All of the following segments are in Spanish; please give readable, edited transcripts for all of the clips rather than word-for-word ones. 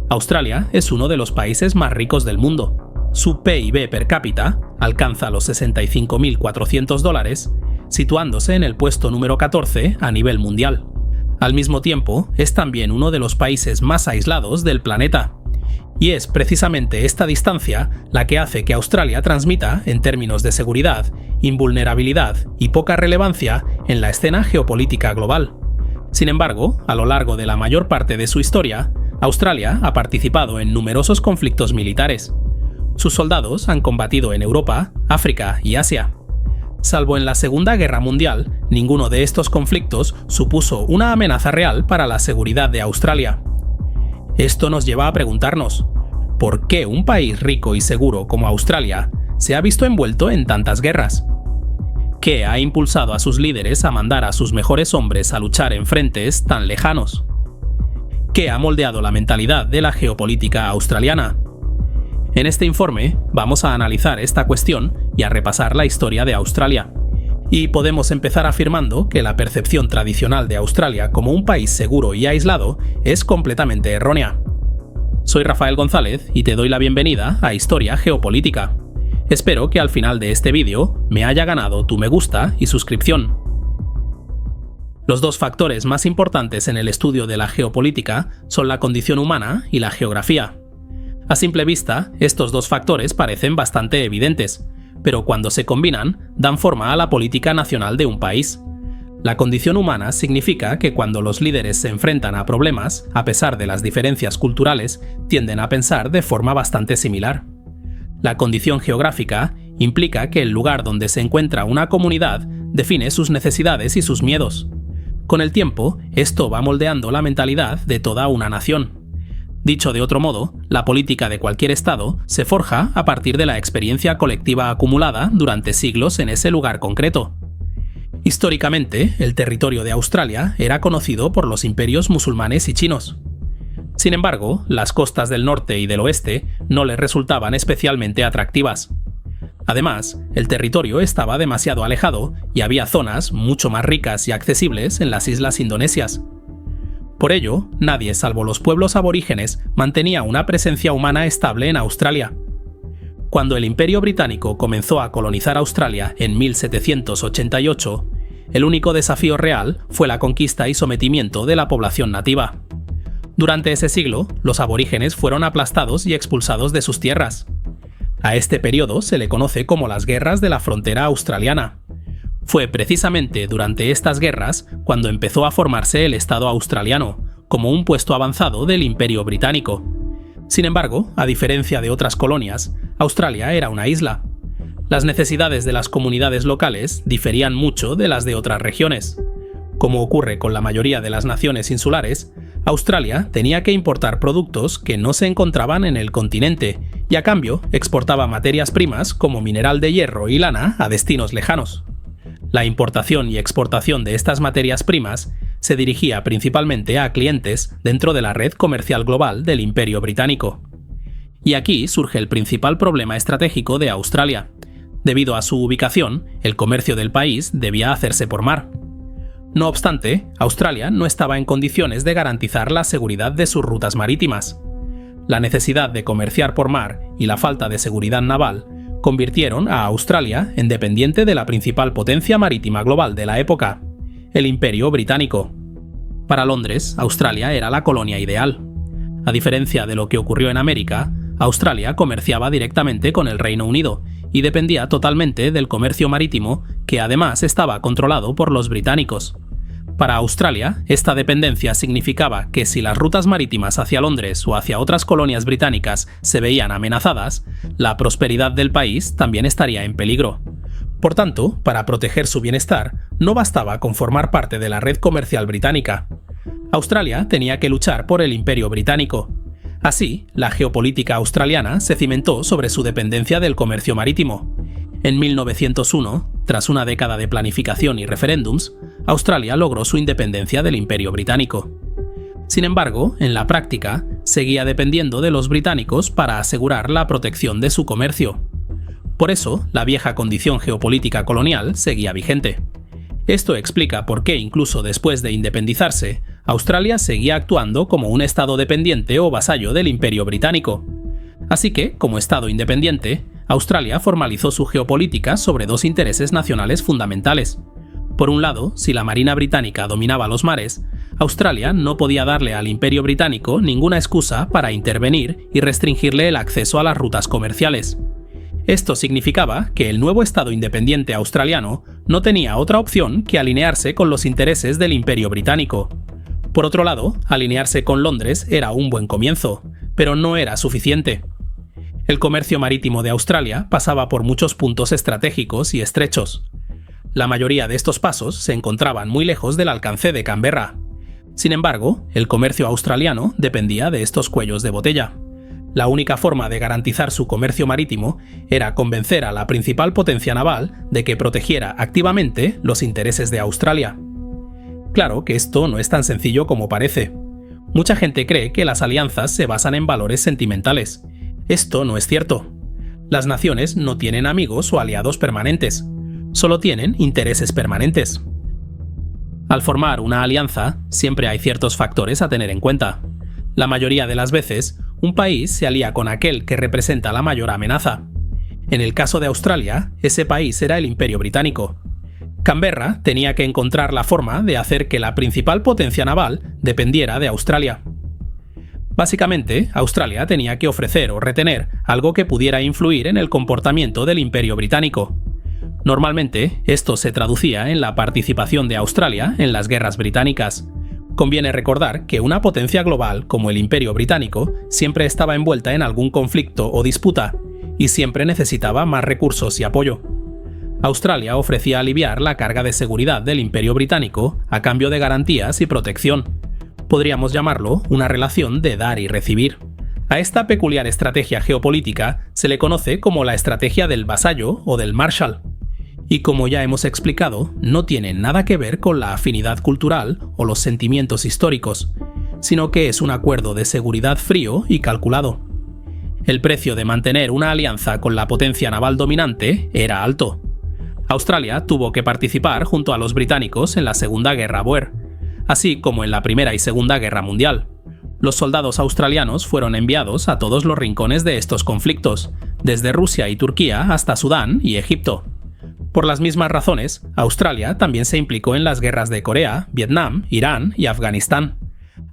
Australia es uno de los países más ricos del mundo. Su PIB per cápita alcanza los $65.400, situándose en el puesto número 14 a nivel mundial. Al mismo tiempo, es también uno de los países más aislados del planeta. Y es precisamente esta distancia la que hace que Australia transmita, en términos de seguridad, invulnerabilidad y poca relevancia en la escena geopolítica global. Sin embargo, a lo largo de la mayor parte de su historia, Australia ha participado en numerosos conflictos militares. Sus soldados han combatido en Europa, África y Asia. Salvo en la Segunda Guerra Mundial, ninguno de estos conflictos supuso una amenaza real para la seguridad de Australia. Esto nos lleva a preguntarnos, ¿por qué un país rico y seguro como Australia se ha visto envuelto en tantas guerras? ¿Qué ha impulsado a sus líderes a mandar a sus mejores hombres a luchar en frentes tan lejanos? ¿Qué ha moldeado la mentalidad de la geopolítica australiana? En este informe vamos a analizar esta cuestión y a repasar la historia de Australia. Y podemos empezar afirmando que la percepción tradicional de Australia como un país seguro y aislado es completamente errónea. Soy Rafael González y te doy la bienvenida a Historia Geopolítica. Espero que al final de este vídeo me haya ganado tu me gusta y suscripción. Los dos factores más importantes en el estudio de la geopolítica son la condición humana y la geografía. A simple vista, estos dos factores parecen bastante evidentes, pero cuando se combinan, dan forma a la política nacional de un país. La condición humana significa que cuando los líderes se enfrentan a problemas, a pesar de las diferencias culturales, tienden a pensar de forma bastante similar. La condición geográfica implica que el lugar donde se encuentra una comunidad define sus necesidades y sus miedos. Con el tiempo, esto va moldeando la mentalidad de toda una nación. Dicho de otro modo, la política de cualquier estado se forja a partir de la experiencia colectiva acumulada durante siglos en ese lugar concreto. Históricamente, el territorio de Australia era conocido por los imperios musulmanes y chinos. Sin embargo, las costas del norte y del oeste no les resultaban especialmente atractivas. Además, el territorio estaba demasiado alejado y había zonas mucho más ricas y accesibles en las islas indonesias. Por ello, nadie salvo los pueblos aborígenes mantenía una presencia humana estable en Australia. Cuando el Imperio Británico comenzó a colonizar Australia en 1788, el único desafío real fue la conquista y sometimiento de la población nativa. Durante ese siglo, los aborígenes fueron aplastados y expulsados de sus tierras. A este periodo se le conoce como las Guerras de la Frontera Australiana. Fue precisamente durante estas guerras cuando empezó a formarse el Estado australiano, como un puesto avanzado del Imperio Británico. Sin embargo, a diferencia de otras colonias, Australia era una isla. Las necesidades de las comunidades locales diferían mucho de las de otras regiones. Como ocurre con la mayoría de las naciones insulares, Australia tenía que importar productos que no se encontraban en el continente y a cambio exportaba materias primas como mineral de hierro y lana a destinos lejanos. La importación y exportación de estas materias primas se dirigía principalmente a clientes dentro de la red comercial global del Imperio Británico. Y aquí surge el principal problema estratégico de Australia. Debido a su ubicación, el comercio del país debía hacerse por mar. No obstante, Australia no estaba en condiciones de garantizar la seguridad de sus rutas marítimas. La necesidad de comerciar por mar y la falta de seguridad naval convirtieron a Australia en dependiente de la principal potencia marítima global de la época, el Imperio Británico. Para Londres, Australia era la colonia ideal. A diferencia de lo que ocurrió en América, Australia comerciaba directamente con el Reino Unido y dependía totalmente del comercio marítimo, que además estaba controlado por los británicos. Para Australia, esta dependencia significaba que si las rutas marítimas hacia Londres o hacia otras colonias británicas se veían amenazadas, la prosperidad del país también estaría en peligro. Por tanto, para proteger su bienestar, no bastaba con formar parte de la red comercial británica. Australia tenía que luchar por el Imperio Británico. Así, la geopolítica australiana se cimentó sobre su dependencia del comercio marítimo. En 1901, tras una década de planificación y referéndums, Australia logró su independencia del Imperio Británico. Sin embargo, en la práctica, seguía dependiendo de los británicos para asegurar la protección de su comercio. Por eso, la vieja condición geopolítica colonial seguía vigente. Esto explica por qué, incluso después de independizarse, Australia seguía actuando como un estado dependiente o vasallo del Imperio Británico. Así que, como estado independiente, Australia formalizó su geopolítica sobre dos intereses nacionales fundamentales. Por un lado, si la Marina británica dominaba los mares, Australia no podía darle al Imperio Británico ninguna excusa para intervenir y restringirle el acceso a las rutas comerciales. Esto significaba que el nuevo Estado independiente australiano no tenía otra opción que alinearse con los intereses del Imperio Británico. Por otro lado, alinearse con Londres era un buen comienzo, pero no era suficiente. El comercio marítimo de Australia pasaba por muchos puntos estratégicos y estrechos. La mayoría de estos pasos se encontraban muy lejos del alcance de Canberra. Sin embargo, el comercio australiano dependía de estos cuellos de botella. La única forma de garantizar su comercio marítimo era convencer a la principal potencia naval de que protegiera activamente los intereses de Australia. Claro que esto no es tan sencillo como parece. Mucha gente cree que las alianzas se basan en valores sentimentales. Esto no es cierto. Las naciones no tienen amigos o aliados permanentes, solo tienen intereses permanentes. Al formar una alianza, siempre hay ciertos factores a tener en cuenta. La mayoría de las veces, un país se alía con aquel que representa la mayor amenaza. En el caso de Australia, ese país era el Imperio Británico. Canberra tenía que encontrar la forma de hacer que la principal potencia naval dependiera de Australia. Básicamente, Australia tenía que ofrecer o retener algo que pudiera influir en el comportamiento del Imperio Británico. Normalmente, esto se traducía en la participación de Australia en las guerras británicas. Conviene recordar que una potencia global como el Imperio Británico siempre estaba envuelta en algún conflicto o disputa, y siempre necesitaba más recursos y apoyo. Australia ofrecía aliviar la carga de seguridad del Imperio Británico a cambio de garantías y protección. Podríamos llamarlo una relación de dar y recibir. A esta peculiar estrategia geopolítica se le conoce como la estrategia del vasallo o del Marshall. Y como ya hemos explicado, no tiene nada que ver con la afinidad cultural o los sentimientos históricos, sino que es un acuerdo de seguridad frío y calculado. El precio de mantener una alianza con la potencia naval dominante era alto. Australia tuvo que participar junto a los británicos en la Segunda Guerra Boer, así como en la Primera y Segunda Guerra Mundial. Los soldados australianos fueron enviados a todos los rincones de estos conflictos, desde Rusia y Turquía hasta Sudán y Egipto. Por las mismas razones, Australia también se implicó en las guerras de Corea, Vietnam, Irán y Afganistán.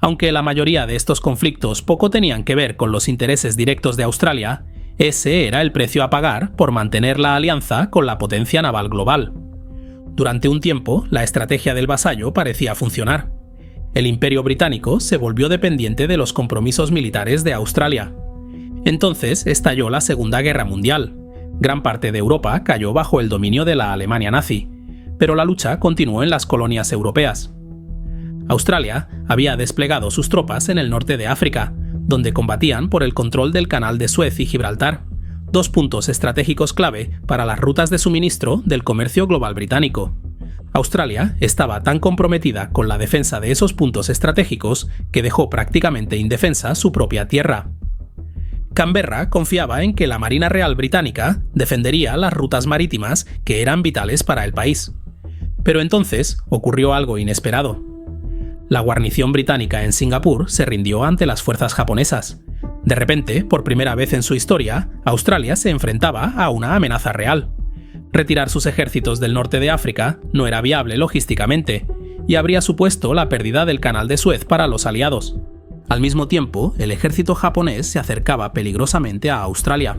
Aunque la mayoría de estos conflictos poco tenían que ver con los intereses directos de Australia, ese era el precio a pagar por mantener la alianza con la potencia naval global. Durante un tiempo, la estrategia del vasallo parecía funcionar. El Imperio Británico se volvió dependiente de los compromisos militares de Australia. Entonces estalló la Segunda Guerra Mundial. Gran parte de Europa cayó bajo el dominio de la Alemania nazi, pero la lucha continuó en las colonias europeas. Australia había desplegado sus tropas en el norte de África, donde combatían por el control del Canal de Suez y Gibraltar, dos puntos estratégicos clave para las rutas de suministro del comercio global británico. Australia estaba tan comprometida con la defensa de esos puntos estratégicos que dejó prácticamente indefensa su propia tierra. Canberra confiaba en que la Marina Real Británica defendería las rutas marítimas que eran vitales para el país. Pero entonces ocurrió algo inesperado. La guarnición británica en Singapur se rindió ante las fuerzas japonesas. De repente, por primera vez en su historia, Australia se enfrentaba a una amenaza real. Retirar sus ejércitos del norte de África no era viable logísticamente, y habría supuesto la pérdida del Canal de Suez para los aliados. Al mismo tiempo, el ejército japonés se acercaba peligrosamente a Australia.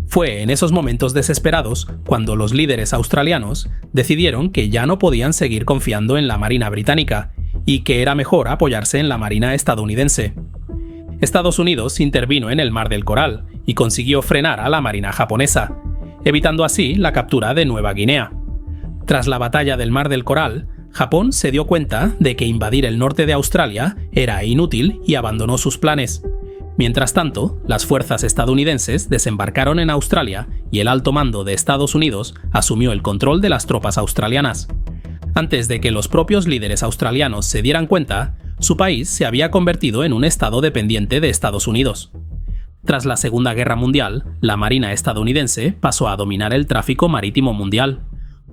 Fue en esos momentos desesperados cuando los líderes australianos decidieron que ya no podían seguir confiando en la Marina británica y que era mejor apoyarse en la Marina estadounidense. Estados Unidos intervino en el Mar del Coral y consiguió frenar a la Marina japonesa, evitando así la captura de Nueva Guinea. Tras la batalla del Mar del Coral, Japón se dio cuenta de que invadir el norte de Australia era inútil y abandonó sus planes. Mientras tanto, las fuerzas estadounidenses desembarcaron en Australia y el alto mando de Estados Unidos asumió el control de las tropas australianas. Antes de que los propios líderes australianos se dieran cuenta, su país se había convertido en un estado dependiente de Estados Unidos. Tras la Segunda Guerra Mundial, la Marina estadounidense pasó a dominar el tráfico marítimo mundial.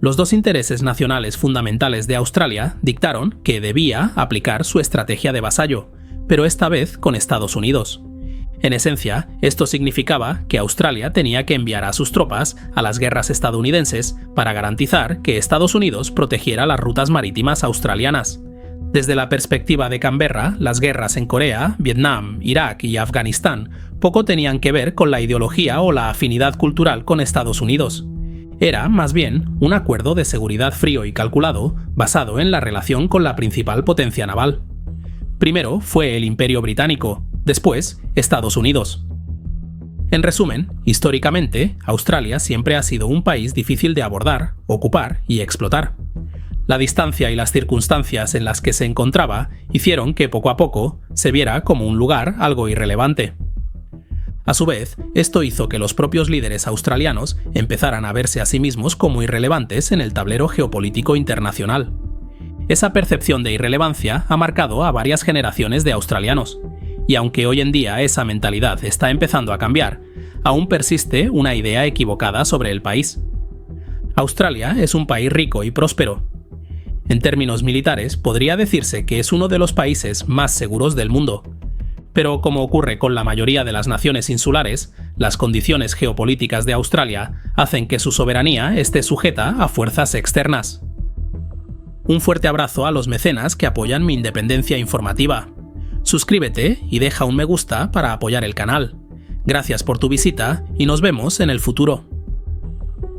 Los dos intereses nacionales fundamentales de Australia dictaron que debía aplicar su estrategia de vasallo, pero esta vez con Estados Unidos. En esencia, esto significaba que Australia tenía que enviar a sus tropas a las guerras estadounidenses para garantizar que Estados Unidos protegiera las rutas marítimas australianas. Desde la perspectiva de Canberra, las guerras en Corea, Vietnam, Irak y Afganistán poco tenían que ver con la ideología o la afinidad cultural con Estados Unidos. Era, más bien, un acuerdo de seguridad frío y calculado basado en la relación con la principal potencia naval. Primero fue el Imperio Británico, después Estados Unidos. En resumen, históricamente, Australia siempre ha sido un país difícil de abordar, ocupar y explotar. La distancia y las circunstancias en las que se encontraba hicieron que poco a poco se viera como un lugar algo irrelevante. A su vez, esto hizo que los propios líderes australianos empezaran a verse a sí mismos como irrelevantes en el tablero geopolítico internacional. Esa percepción de irrelevancia ha marcado a varias generaciones de australianos, y aunque hoy en día esa mentalidad está empezando a cambiar, aún persiste una idea equivocada sobre el país. Australia es un país rico y próspero. En términos militares, podría decirse que es uno de los países más seguros del mundo. Pero como ocurre con la mayoría de las naciones insulares, las condiciones geopolíticas de Australia hacen que su soberanía esté sujeta a fuerzas externas. Un fuerte abrazo a los mecenas que apoyan mi independencia informativa. Suscríbete y deja un me gusta para apoyar el canal. Gracias por tu visita y nos vemos en el futuro.